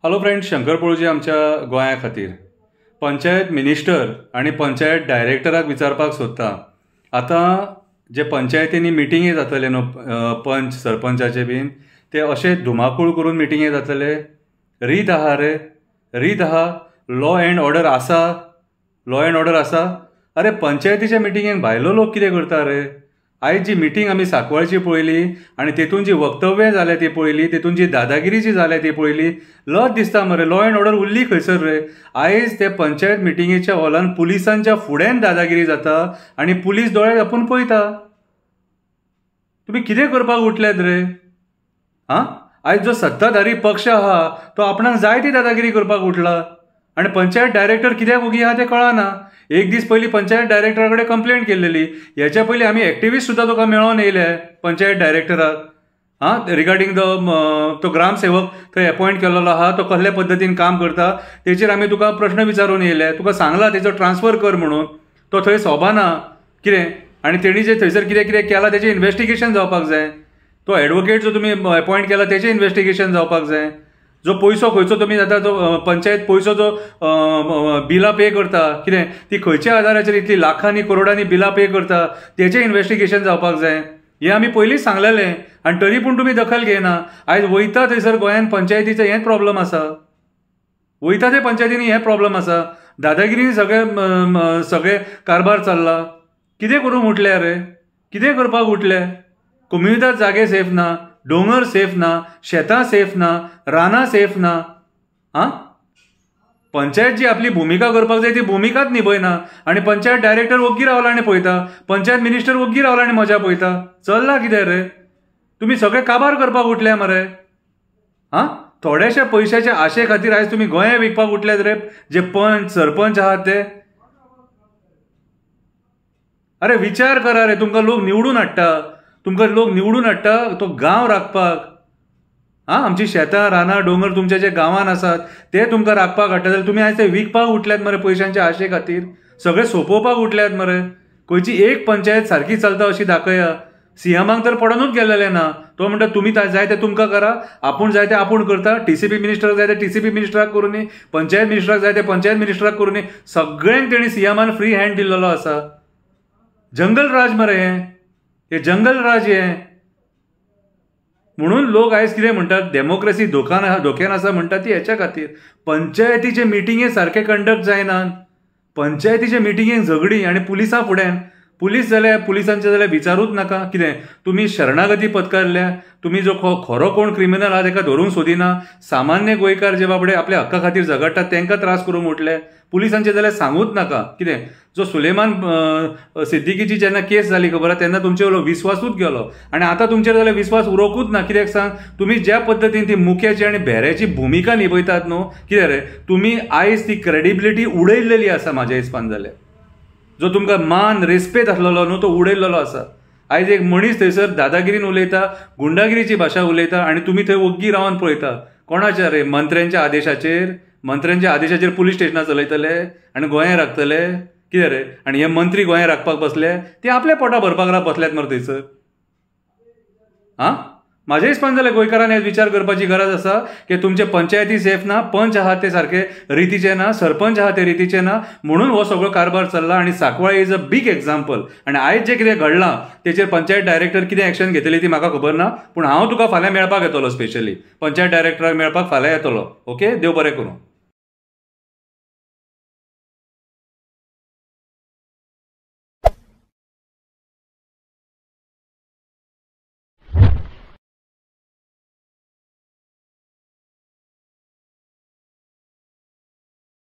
Hello friends, Shankar पळोवची आमच्या गोंया खातीर पंचायत मिनिस्टर आणि पंचायत डायरेक्टराक विचारपाक सोदता. आतां जे पंचायतींनी मिटिंगे जातले न्हू, पंच सरपंचाचे बीन, ते अशे धुमाकूळ करून मिटिंगे जातले. रीत आहा रे, रीत आहा. लॉ अँड ऑर्डर आसा, लॉ अँड ऑर्डर आसा. अरे पंचायतीच्या मिटिंगेक भायलो लोक कितें करता रे? आयज जी मिटींग आमी सांकवाळची पळयली आनी तेतून जी वक्तव्यां जाल्या ती पळयली, तेतून जी दादागिरी जी जाल्या ती पळयली, लज दिसता मरे. लॉ अँड ऑर्डर उरली खंयसर रे? आयज ते पंचायत मिटिंगेच्या हॉलान पुलिसांच्या फुड्यान दादागिरी जाता आनी पुलीस दोळे धांपून पळयता. तुमी कितें करपाक उठल्यात रे? आयज जो सत्ताधारी पक्ष आहा तो आपणाक जाय ती दादागिरी करपाक उठला आनी पंचायत डायरेक्टर कित्याक ओगी आहा तें कळना. एक दीस पयलीं पंचायत डायरेक्टरा कडेन कंप्लेंट केल्लेली. हेच्या पयलीं आमी एक्टिविस्ट सुद्दां तुका मेळोन येयले पंचायत डायरेक्टराक रिगार्डींग तो ग्रामसेवक थंय अपॉयंट केल्लो आहा, तो कसल्या पद्दतीन काम करता तेचेर आमी तुका प्रश्न विचारून येयले. तुका सांगला तेचो ट्रान्सफर कर म्हणून. तो थंय सोबाना कितें, आनी तेणी जे थंयसर कितें कितें केलां तेचें इन्व्हेस्टिगेशन जावपाक जाय. तो एडवोकेट जो तुमी अपॉयंट केला तेचें इन्व्हेस्टिगेशन जावपाक जाय. जो पयसो खंयचो तुमी जाता तो पंचायत पयसो जो बिलां पे करता कितें, ती खंयच्या आदाराचेर इतली लाखांनी करोडांनी बिलां पे करता तेचें इन्व्हेस्टिगेशन जावपाक जाय. हें आमी पयलींच सांगलेलें आनी तरी पूण तुमी दखल घेयना. आयज वयता थंयसर गोंयान पंचायतीचें हें प्रॉब्लम आसा. वयता ते पंचायतींनी हें प्रॉब्लम आसा. दादागिरीन सगळे कारबार चल्ला. कितें करूंक उठल्या रे? कितें करपाक उठले? कम्युनिटात जागे सेफ ना, दोंगर सेफ ना, शेतां सेफ ना, रानां सेफ ना. पंचायत जी आपली भुमिका करपाक जाय ती भुमिकाच निभयना आनी पंचायत डायरेक्टर ओग्गी रावला आनी पळयता, पंचायत मिनिस्टर ओग्गी रावला आनी मजा पळयता. चल्ला कितें रे? तुमी सगळे काबार करपाक उठल्या मरे. थोड्याशा पयशाच्या आशे खातीर आयज तुमी गोंया विकपाक उठल्यात रे, जे पंच सरपंच आहात ते. अरे विचार करा रे, तुमकां लोक निवडून हाडटा, तुमकां लोक निवडून हाडटा तो गांव राखपाक. आमची शेतां रानां दोंगर तुमच्या जे गांवान आसात ते तुमकां राखपाक हाडटा, जाल्यार तुमी आयज ते विकपाक उठल्यात मरे पयशांच्या आशे खातीर. सगळे सोंपोवपाक उठल्यात मरे. खंयची एक पंचायत सारकी चलता अशी दाखया. सीएमाक तर पडोनूच गेलेले ना. तो म्हणटा तुमी जाय ते तुमकां करा, आपूण जाय ते आपूण करता. टीसीपी मिनिस्टराक जाय ते टीसीपी मिनिस्टराक करूं न्ही, पंचायत मिनिस्टराक जाय ते पंचायत मिनिस्टराक करूं न्ही. सगळ्यांक तेणी सीएमान फ्री हँड दिल्लो आसा. जंगल राज मरे हे जंगल राज हे. म्हणून लोक आयज कितें म्हणटात, डेमोक्रेसी धोक्यान आसा म्हणटा ती हेच्या खातीर. पंचायतीचे मिटिंगे सारके कंडक्ट जायनात. पंचायतीचे मिटिंगेक झगडी आनी पुलिसां फुड्यान. पुलीस जाल्यार पुलिसांचे जाल्यार विचारूच नाका. कितें तुमी शरणागती पत्करल्या, तुमी जो खरो कोण क्रिमिनल आहा ताका धरून सोदिना. सामान्य गोंयकार जे बाबडे आपल्या हक्का खातीर झगडटात तांकां त्रास करूंक उठले. पुलिसांचे जाल्यार सांगूच नाका. कितें जो सुलेमान सिद्दीकीची जेन्ना केस जाली खबर आहा तेन्ना तुमचे वयलो विस्वासूच गेलो आनी आतां तुमचेर जाल्यार विस्वास उरोकूच ना. कित्याक सांग, तुमी ज्या पद्दतीन ती मुख्याची आनी भेऱ्याची भुमिका निभयतात न्हू, कितें रे तुमी आयज ती क्रेडिबिलिटी उडयल्लेली आसा म्हाज्या हिसपान. जाल्यार जो तुमकां मान रेस्पेद आसलेलो न्हू तो उडयल्लेलो आसा. आयज एक मनीस थंयसर दादागिरीन उलयता, गुंडागिरीची भाशा उलयता आनी तुमी थंय ओग्गी रावन पळयता. कोणाच्या रे? मंत्र्यांच्या आदेशाचेर. मंत्र्यांच्या आदेशाचेर पुलीस स्टेशनां चलयतले आनी गोंया राखतले. कितें रे? आनी हे मंत्री गोंया राखपाक बसले, ते आपल्या पोटा भरपाक बसल्यात मरे थंयसर. म्हाज्या हिसपान जाल्यार गोंयकारांनी आज विचार करपाची गरज आसा की तुमचे पंचायती सेफ ना, पंच आहात ते सारखे रितीचे ना, सरपंच आहात ते रितीचे ना, म्हणून हो सगळो कारभार चल्ला. आनी Sancoale is a big example. आनी आयज जे कितें घडलां तेचेर पंचायत डायरेक्टर कितें एक्शन घेतली ती म्हाका खबर ना, पूण हांव तुका फाल्यां मेळपाक येतलो. स्पेशली पंचायत डायरेक्टराक मेळपाक फाल्यां येतलो. ओके, देव बरें करूं.